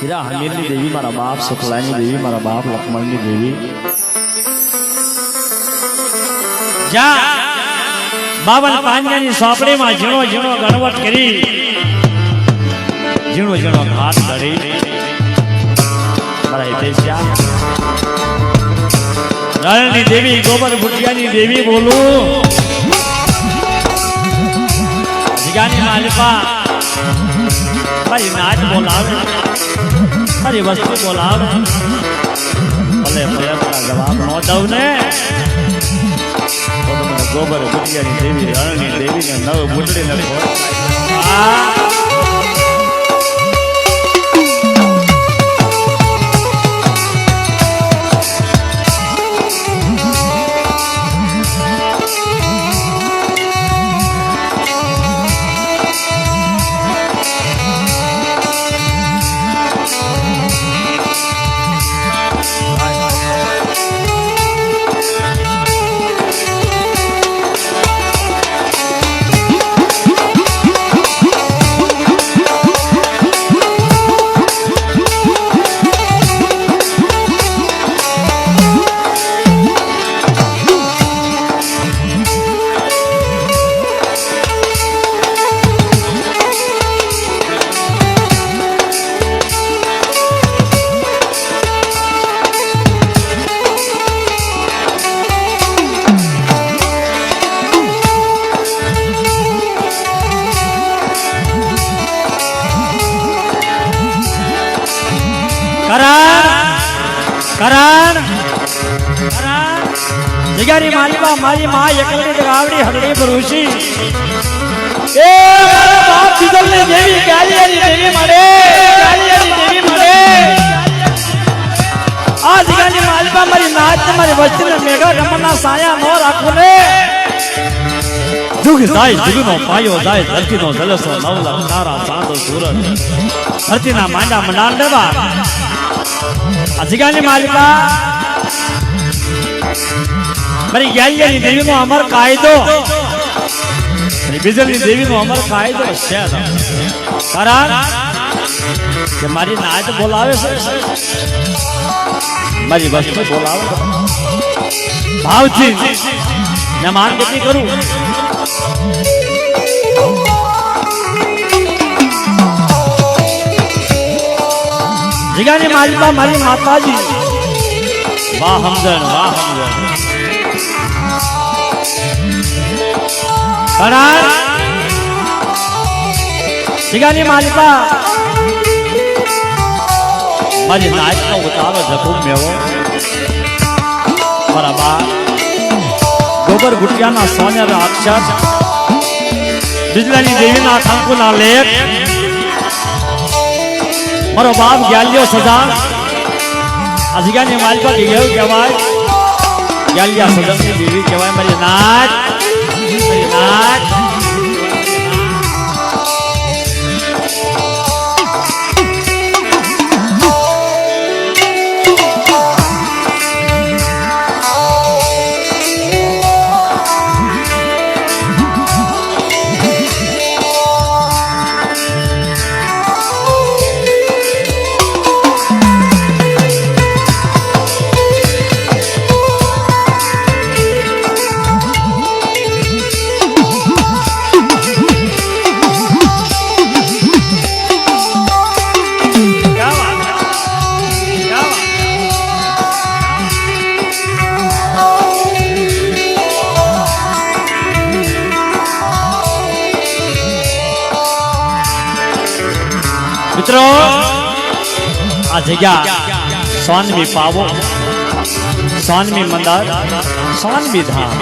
हीरा हमीरनी देवी मारा बाप, सुखलानी देवी मारा बाप, लक्ष्मणनी देवी जा बावन पांजानी सोपड़ी में झीणो झीणो गणवट करी झीणो झीणो घाट धरी मारा हितेश्या रणनी देवी गोबर भुटियानी देवी बोलू जिगानी मालिपा मारी नाच बोलावे मारी वस्तु बोलावे भले प्रयत्न जवाब न दઉં ને તો મને ગોબર ભુટિયાની દેવી રણની દેવીને નવ બુટડીને करण करण जिगारी मालिबा मारी मां एकलनी दगावड़ी हडड़ी भरूसी ए मारा बाप बिजलनी देवी कालियानी देवी मरे कालियानी देवी मरे आ जिगारी मालिबा मारी नाच मारी वस्ती में मेघा रमना साया नो राखो ने जुग जाय जुगनो पायो जाय धरती नो जलसो नवला तारा चांद सूरज धरती ना मांडा मंडांडवा अजिगानी मालिका मरी यानी देवी नो अमर कायदो मरी बिजली देवी नो अमर कायदो शायद कारण के मारी नाच बोलावे से मारी वस्तु बोलावे भावथी मैं मान कितनी करूं जिगानी मालिका मारी माताजी वाह हमदन करण जिगानी मालिका मारी नाच का उतारो जखूम में वो मारा बाप गोबर गुटिया ना सोने राक्षस बिजलानी देवी ना खांकू ना लेख मारो बाप ग्यालियो सजा अजिगानी मालिका की गयो कहवाय ग्यालिया सदन की देवी कहवाय मेरी नाच मित्रों आ जगह स्वानवी पावो स्वानवी मंदिर स्वानवी धाम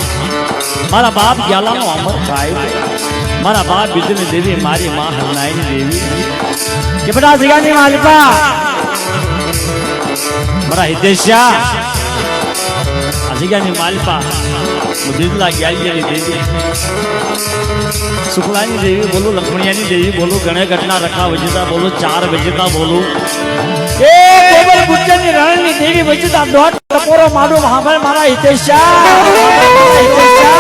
मारा बाप ग्याला नो अमर कायदो मारा बाप बिजली देवी मारी मां हरनायनी देवी के बड़ा जगह नहीं मालिका मारा हितेश्या जगह नहीं मालिका मुदिला ग्यालियानी देवी सुखलानी देवी बोलो लक्ष्मणियानी देवी बोलो गणे घटना रखा वजता बोलो चार वजता बोलो ए गोबर भुटियानी रणनी देवी वजता दोट टपोरो मारो हामल मारा हितेश्या हितेश्या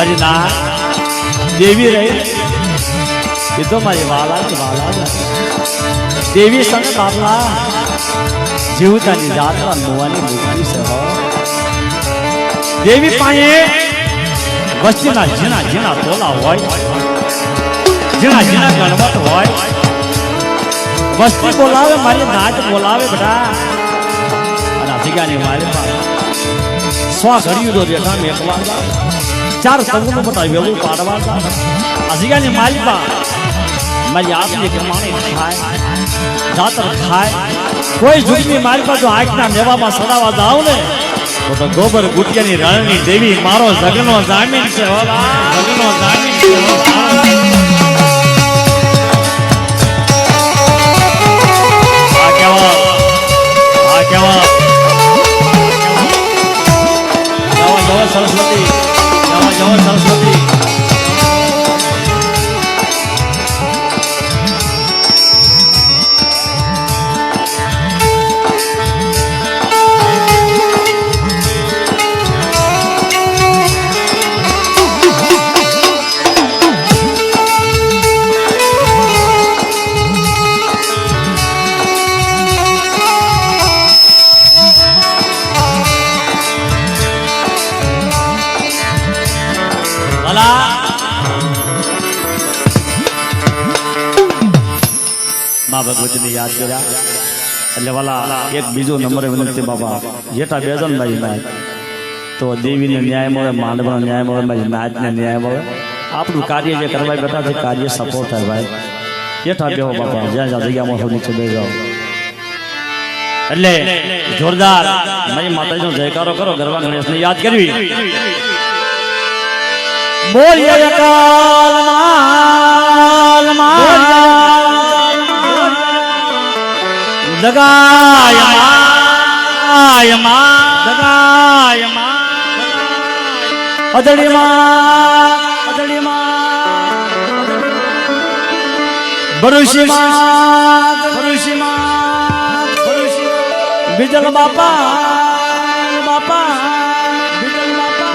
મારી ના દેવી રહી એ તો મારી વાલા જ વાલા જ દેવી સંત બાપલા જીવતાની જાતરા મોવાની મૂકી છે દેવી પાસે વસ્તીના ઝીણા ઝીણા તોલા હોય ઝીણા ઝીણા ગણવટ હોય વસ્તી બોલાવે મારી નાચ બોલાવે બેટા અને જગ્યાની મારી પાસે સ્વા ઘડ્યું તો બેઠા મેં એકવાર ચાર સંગનું બતાવી એવું પાડવા આ જગ્યાની મારી પાસે મારી આપની કમાણી થાય જાતર થાય કોઈ જુગની મારી પાસે આંખના મેવામાં સડાવા જાવ ને તો ગોબર ગુટિયાની રણની દેવી મારો જગનો જામીન છે જગનો જામીન છે સરસ્વતી સરસ્વતી ભગવતીને યાદ કર્યા એટલે વાલા એક બીજો નંબર વિનંતી બાબા જેઠા બેજન ભાઈ નાય તો દેવીને ન્યાય મળે માંડવાનો ન્યાય મળે ભાઈ નાચને ન્યાય મળે આપણું કાર્ય જે કરવા બેઠા છે કાર્ય સફળ થાય ભાઈ જેઠા બેહો બાબા જ્યાં જ્યાં જગ્યામાં હો નીચે બે જાઓ એટલે જોરદાર મારી માતાજીનો જયકારો કરો ગરબા ગણેશને યાદ કરવી બોલીએ અકાલ માલ દગાય અદડી ભરુષી બીજલ બાપા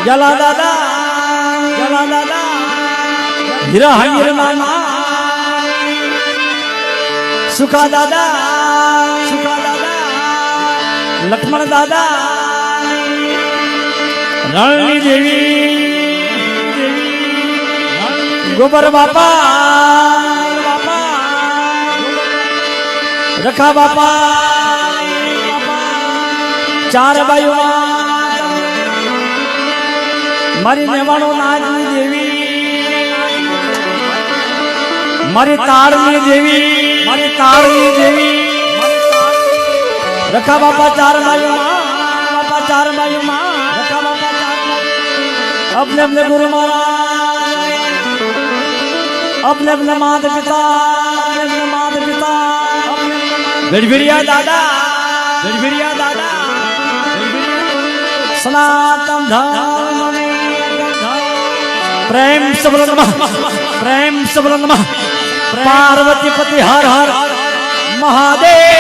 જલા દાદા હીરા હંગીર નાના સુખા દાદા લક્ષ્મણ દાદા રણની દેવી ગોબર બાપા રખા બાપા ચાર બાયુ મારી નેવાણો નાચની દેવી મારી તાળની દેવી રખા બાપા ચાર બાયુ રખા બાપા अपने अपने गुरु महाराज अपने अपने माता पिता गढ़बिरिया दादा सनातन धर्म प्रेम सबल नमः पार्वती पति हर हर महादेव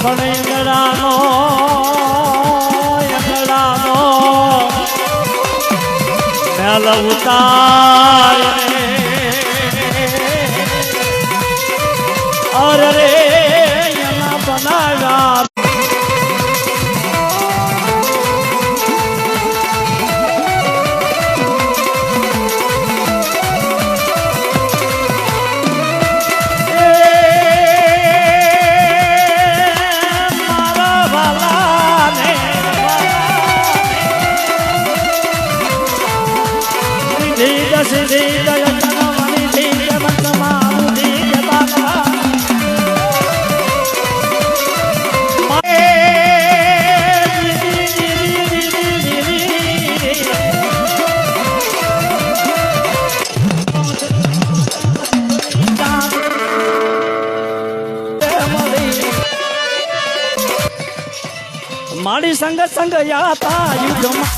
પણ એંગડાનો મેલ ઉતાર અર રે એના બનાવ્યા મારી સંગ સંગ યાતા યુગમાં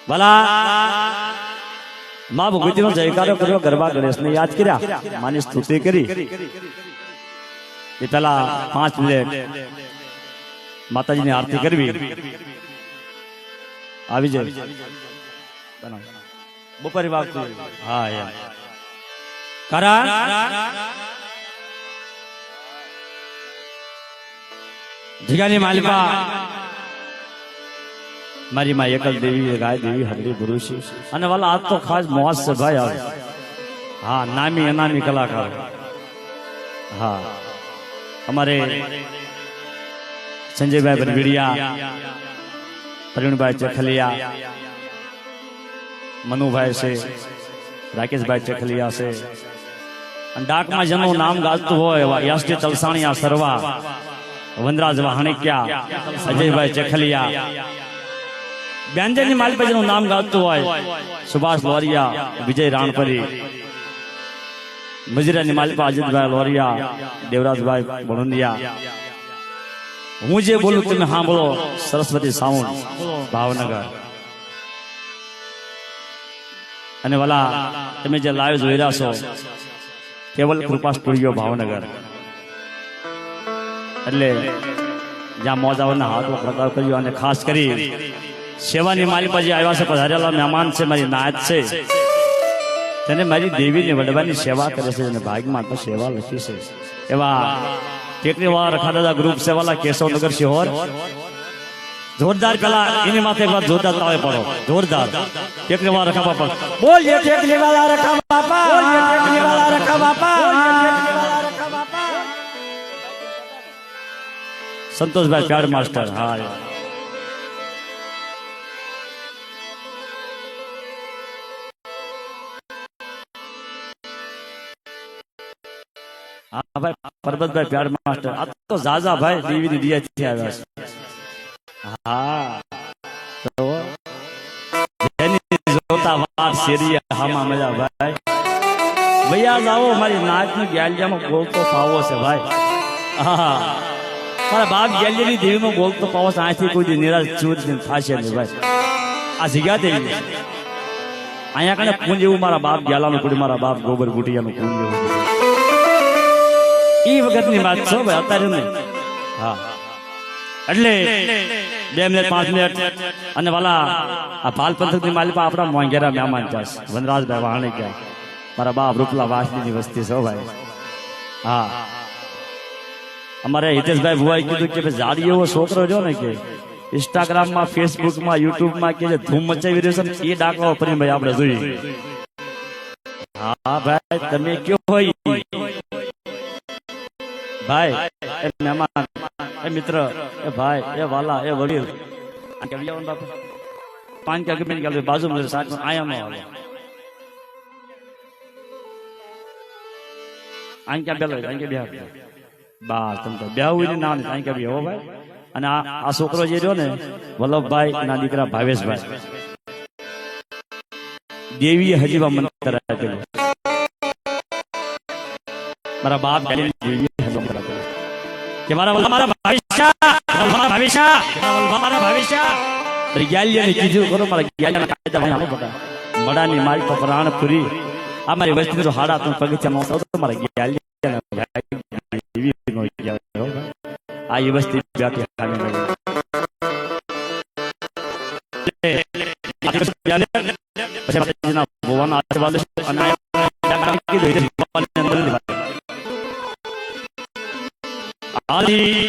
ભલા માં ભગવતીનો જયકારો કર્યો, ગરબા ગણેશને યાદ કર્યા, માની સ્તુતિ કરી. એ પેલા 5 મિનિટ માતાજીની આરતી કરવી. આવી જાય બપોરે વાગતું. હા યાર કારણ જગ્યાની માલિકા મારી માં એકલ દેવી, ગાય દેવી, હરડી ગુરુશી અને વાલા આજ તો ખાસ મોજ છે ભાઈ. આવે હા નામી અનામી કલાકાર. હા અમારે સંજયભાઈ બનવીડિયા, પ્રવીણભાઈ ચખલિયા, મનુભાઈ છે, રાકેશભાઈ ચખલિયા છે. અને ડાકમાં જેનું નામ ગાજતું હોય એવા યશજી તલસાણીયા સરવા, વનરાજ વાહણિક્યા, અજયભાઈ ચખલિયા, બેન્જરની માલપાજીનું નામ ગાતું હોય સુભાષ લોરિયા, વિજય રાણપરી, મજીરાની માલપા અજીતભાઈ લોરિયા, દેવરાજભાઈ બણુંદિયા. હું જે બોલું તમે સાંભળો. સરસ્વતી સાઉન્ડ ભાવનગર. અને વાલા તમે જે લાઈવ જોઈ રહ્યા છો કેવલ કૃપા સ્ટુડિયો ભાવનગર. એટલે જ્યાં મોજાઓના હાથ પ્રકાર કર્યો. અને ખાસ કરી સેવાની માલિપાજી આવ્યા છે, પધારેલા મહેમાન છે, મારી નાત છે, તેને મારી દેવીને વડવાની સેવા કરે છે અને ભાગમાં તો સેવા લખી છે. એવા ટેકરીવાળા રખાદાદા ગ્રુપ સેવાલા કેશવનગર શિહોર. જોરદાર પેલા એની માથે એક વાર જોરદાર તાવે પડો. જોરદાર ટેકરીવાળા રખા બાપા બોલીએ, ટેકરીવાળા રખા બાપા, બોલીએ, ટેકરીવાળા રખા બાપા. સંતોષભાઈ પ્યાર માસ્ટર. હા હા ભાઈ પરબતભાઈ પ્યાર માસ્ટર. આ તો ઝાઝા ભાઈ દેવીની દિયાથી આવ્યા છે. હા તો જેની જોતા વાત શેરી હામાં મજા ભાઈ. ભૈયા જાઓ મારી નાચની ગેલિયામાં બોલતો પાવો છે ભાઈ. હા મારા બાપ ગેલિયાની દેવીમાં બોલતો પાવો છે. અહીંથી કોઈ નિરાશ ચૂર થશે નહીં ભાઈ. આ જગ્યા દેવી અહીંયા કને કુંજ એવું મારા બાપ ગેલાનું કુંડ, મારા બાપ ગોબર ગુટિયાનું કુંજ એવું એ વખતની વાત છો ભાઈ, અત્યારે નહીં. હા એટલે 2 મિનિટ 5 મિનિટ. અને વાલા આ ભાલ પંથકની માલિકા આપણા મોંઘેરા મહેમાન છે વનરાજભાઈ વાહણિક્યા, મારા બાપ રૂપલા વાસની વસ્તી છો ભાઈ. હા અમારે હિતેશભાઈ ભુવાએ કીધું કે જાડી એવો છોકરો જો ને કે ઇન્સ્ટાગ્રામમાં, ફેસબુકમાં, યુટ્યુબમાં કે જે ધૂમ મચાવી રહ્યો છે એ દાખલો ફરી ભાઈ આપણે જોઈએ. હા ભાઈ તમે કયો હોય ભાઈ, એ મહેમાન, એ મિત્ર, એ ભાઈ, એ વાલા, એ વડીલ, પાન કે બાજુ આયા આઈ ક્યાં બેલો આઈ કે બે બાર તમ તો બેહું ના આઈ કે બે હો ભાઈ અને આ છોકરો જે રહ્યો ને વલ્લભભાઈ ના દીકરા ભાવેશભાઈ દેવી હજીવા મંત્ર આપેલું મારા બાપ દેવી હજીવા મંત્ર આપેલું કે મારા ભવિષ્ય જ્ઞાલીને કીધું કરો મારા જ્ઞાલીના કાયદા ભાઈ આલો બધા મડાની મારી પર પ્રાણ પૂરી આ મારી વસ્તી તો હાડા તું પગથિયામાં આવતો તો મારા જ્ઞાલીના દેવી નો ગયા આ એ વસ્તી જાતિ ખાને પછી ભગવાન આશીર્વાદ અને કીધું આલી